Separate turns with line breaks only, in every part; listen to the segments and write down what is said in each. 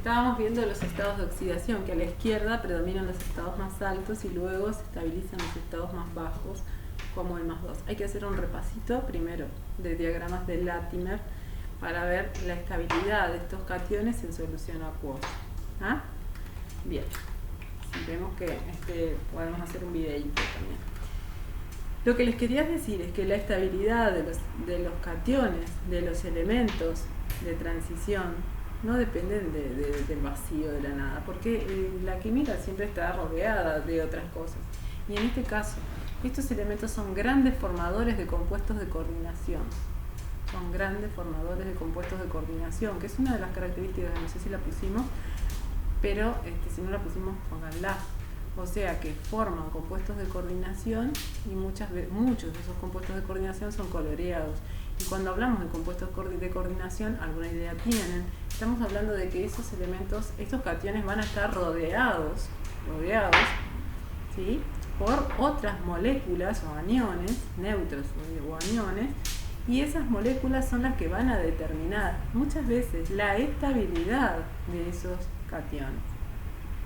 Estábamos viendo los estados de oxidación, que a la izquierda predominan los estados más altos y luego se estabilizan los estados más bajos, como el +2. Hay que hacer un repasito primero de diagramas de Latimer para ver la estabilidad de estos cationes en solución acuosa. ¿Ah? Bien, si vemos que podemos hacer un videíto también. Lo que les quería decir es que la estabilidad de los cationes, de los elementos de transición, no dependen del vacío, de la nada, porque la química siempre está rodeada de otras cosas. Y en este caso, estos elementos son grandes formadores de compuestos de coordinación. Son grandes formadores de compuestos de coordinación, que es una de las características, no sé si la pusimos, pero si no la pusimos, pónganla. O sea que forman compuestos de coordinación y muchos de esos compuestos de coordinación son coloreados. Y cuando hablamos de compuestos de coordinación, alguna idea tienen. Estamos hablando de que esos elementos, estos cationes van a estar rodeados, ¿sí?, por otras moléculas o aniones, neutros o aniones, y esas moléculas son las que van a determinar muchas veces la estabilidad de esos cationes.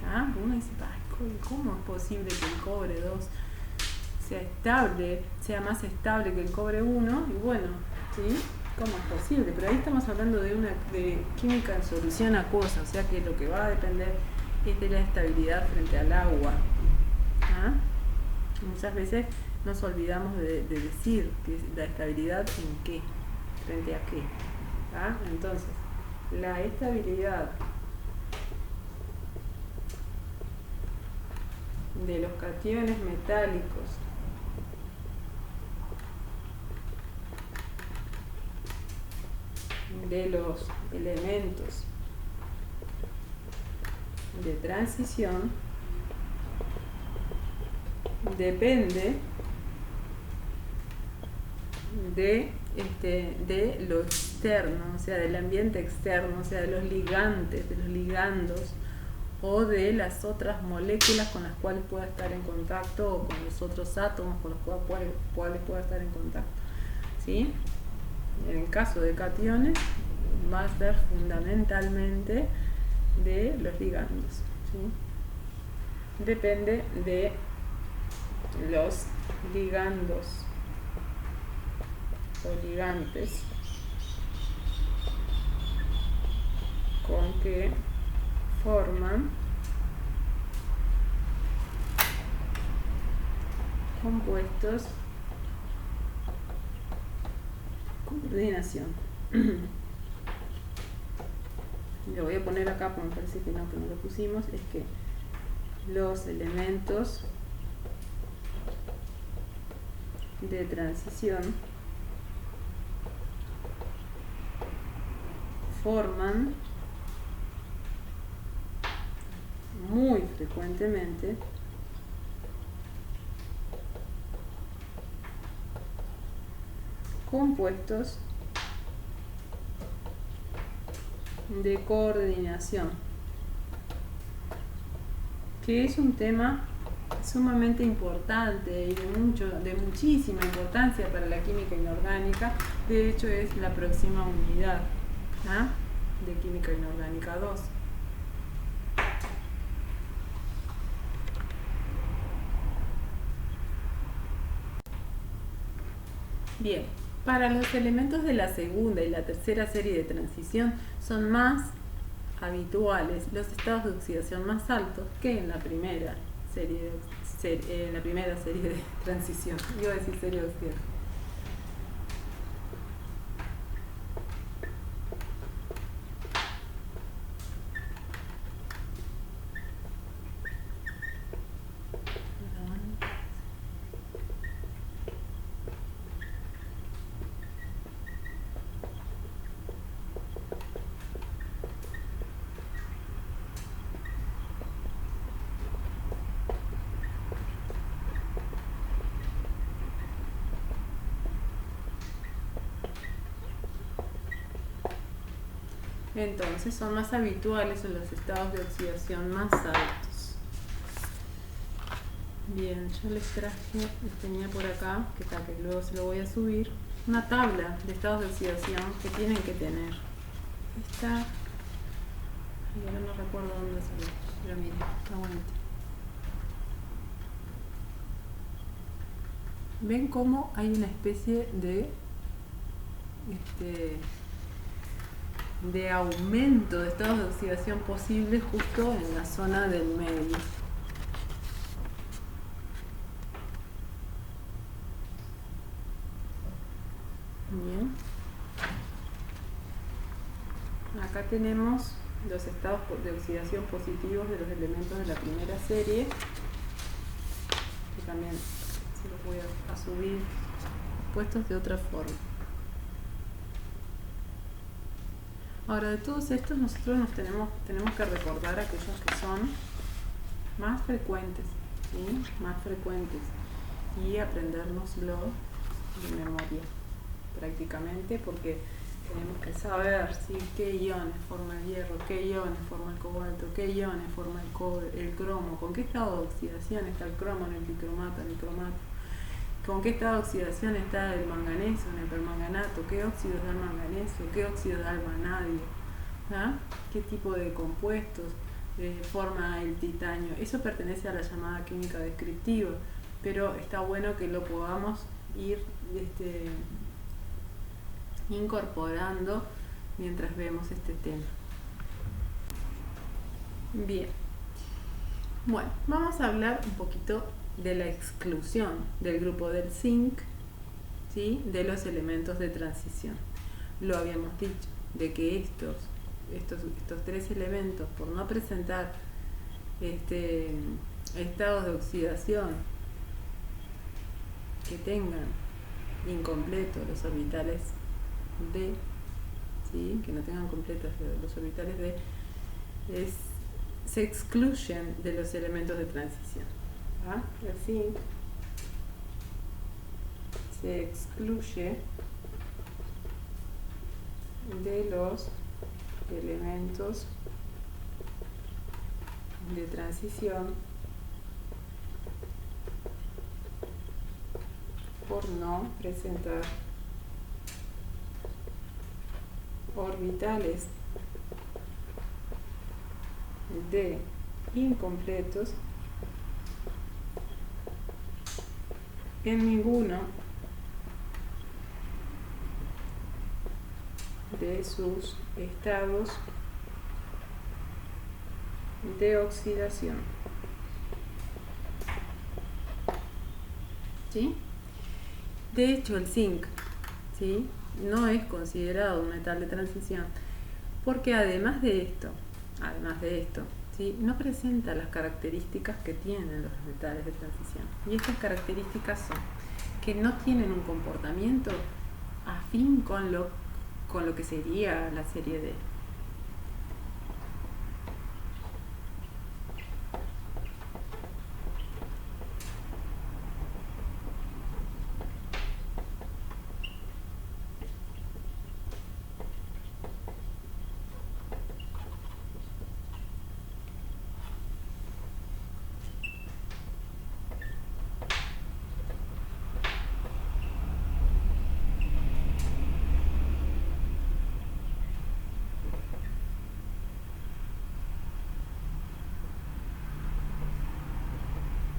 ¿Ah? Uno dice, ¿cómo es posible que el cobre 2 sea más estable que el cobre 1? Y bueno, ¿sí? ¿Cómo es posible? Pero ahí estamos hablando de química en solución acuosa, o sea que lo que va a depender es de la estabilidad frente al agua. ¿Ah? Muchas veces nos olvidamos de decir que la estabilidad en qué, frente a qué. ¿Ah? Entonces, la estabilidad de los cationes metálicos de los elementos de transición depende de lo externo, o sea, del ambiente externo, o sea, de los ligantes, de los ligandos, o de las otras moléculas con las cuales pueda estar en contacto, o con los otros átomos con los cuales pueda estar en contacto, ¿sí? En el caso de cationes va a ser fundamentalmente de los ligandos, ¿sí? Depende de los ligandos o ligantes con que forman compuestos coordinación. Lo voy a poner acá porque me parece que no lo pusimos. Es que los elementos de transición forman muy frecuentemente compuestos de coordinación, que es un tema sumamente importante y de muchísima importancia para la química inorgánica. De hecho, es la próxima unidad, ¿ah?, de química inorgánica 2. Bien, para los elementos de la segunda y la tercera serie de transición son más habituales los estados de oxidación más altos que en la primera serie de transición. Iba a decir serie de oxidación. Entonces son más habituales en los estados de oxidación más altos. Bien, yo les tenía por acá, que luego se lo voy a subir, una tabla de estados de oxidación que tienen que tener. Esta, y ahora no recuerdo dónde salió, pero mire, está bonito. ¿Ven cómo hay una especie de aumento de estados de oxidación posible justo en la zona del medio? Bien. Acá tenemos los estados de oxidación positivos de los elementos de la primera serie, que también se los voy a subir puestos de otra forma. Ahora, de todos estos nosotros tenemos que recordar aquellos que son más frecuentes, ¿sí? Más frecuentes, y aprendérnoslo de memoria prácticamente, porque tenemos que saber, ¿sí?, qué iones forma el hierro, qué iones forma el cobalto, qué iones forma el cobre, el cromo, con qué estado de oxidación está el cromo en el bicromato, en el cromato, con qué estado de oxidación está el manganeso en el permanganato, qué óxidos da el manganeso, qué óxidos da el vanadio, ¿ah? Qué tipo de compuestos forma el titanio. Eso pertenece a la llamada química descriptiva, pero está bueno que lo podamos ir incorporando mientras vemos este tema. Bien, bueno, vamos a hablar un poquito de la exclusión del grupo del zinc, ¿sí?, de los elementos de transición. Lo habíamos dicho, de que estos tres elementos, por no presentar estados de oxidación que tengan incompletos los orbitales D, ¿sí?, que no tengan completos los orbitales D, se excluyen de los elementos de transición. ¿Ah? El zinc se excluye de los elementos de transición por no presentar orbitales D incompletos en ninguno de sus estados de oxidación. ¿Sí? De hecho, el zinc, ¿sí?, no es considerado un metal de transición porque además de esto, ¿sí?, no presenta las características que tienen los metales de transición. Y estas características son que no tienen un comportamiento afín con lo que sería la serie D.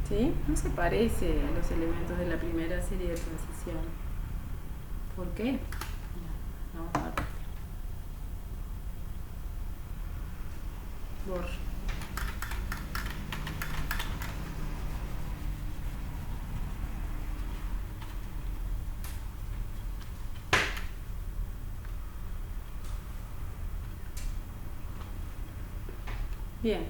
¿Sí? No se parece a los elementos de la primera serie de transición. ¿Por qué? Vamos a ver. Bien,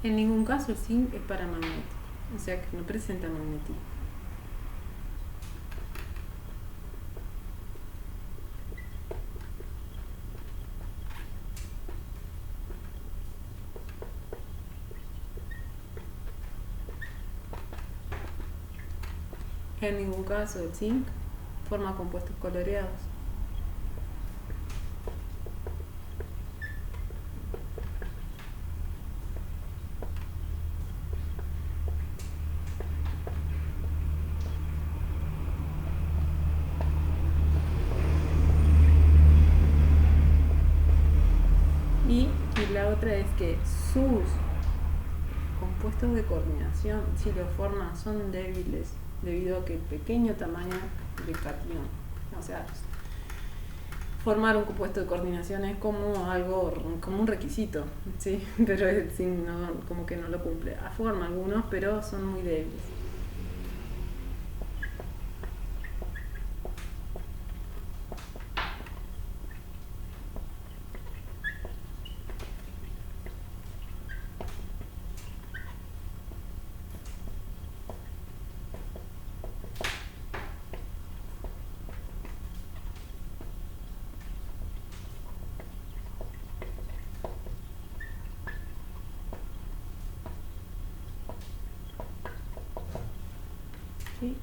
en ningún caso el zinc es paramagnético, o sea que no presenta magnetismo. En ningún caso el zinc forma compuestos coloreados. otra es que sus compuestos de coordinación, si lo forman, son débiles debido a que el pequeño tamaño del catión. O sea, formar un compuesto de coordinación es como algo, como un requisito, ¿sí? Pero el zinc no, como que no lo cumple. Forma algunos, pero son muy débiles. ¿Sí?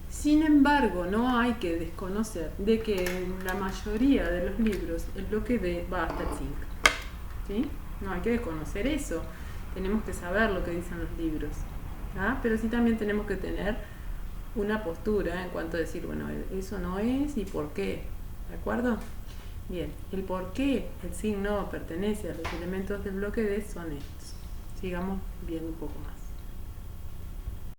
Sin embargo, no hay que desconocer de que en la mayoría de los libros el bloque B va hasta el zinc. ¿Sí? No hay que desconocer eso. Tenemos que saber lo que dicen los libros. ¿Ah? Pero sí también tenemos que tener una postura en cuanto a decir, bueno, eso no es y por qué. ¿De acuerdo? Bien, el por qué el zinc no pertenece a los elementos del bloque D son estos. Sigamos viendo un poco más.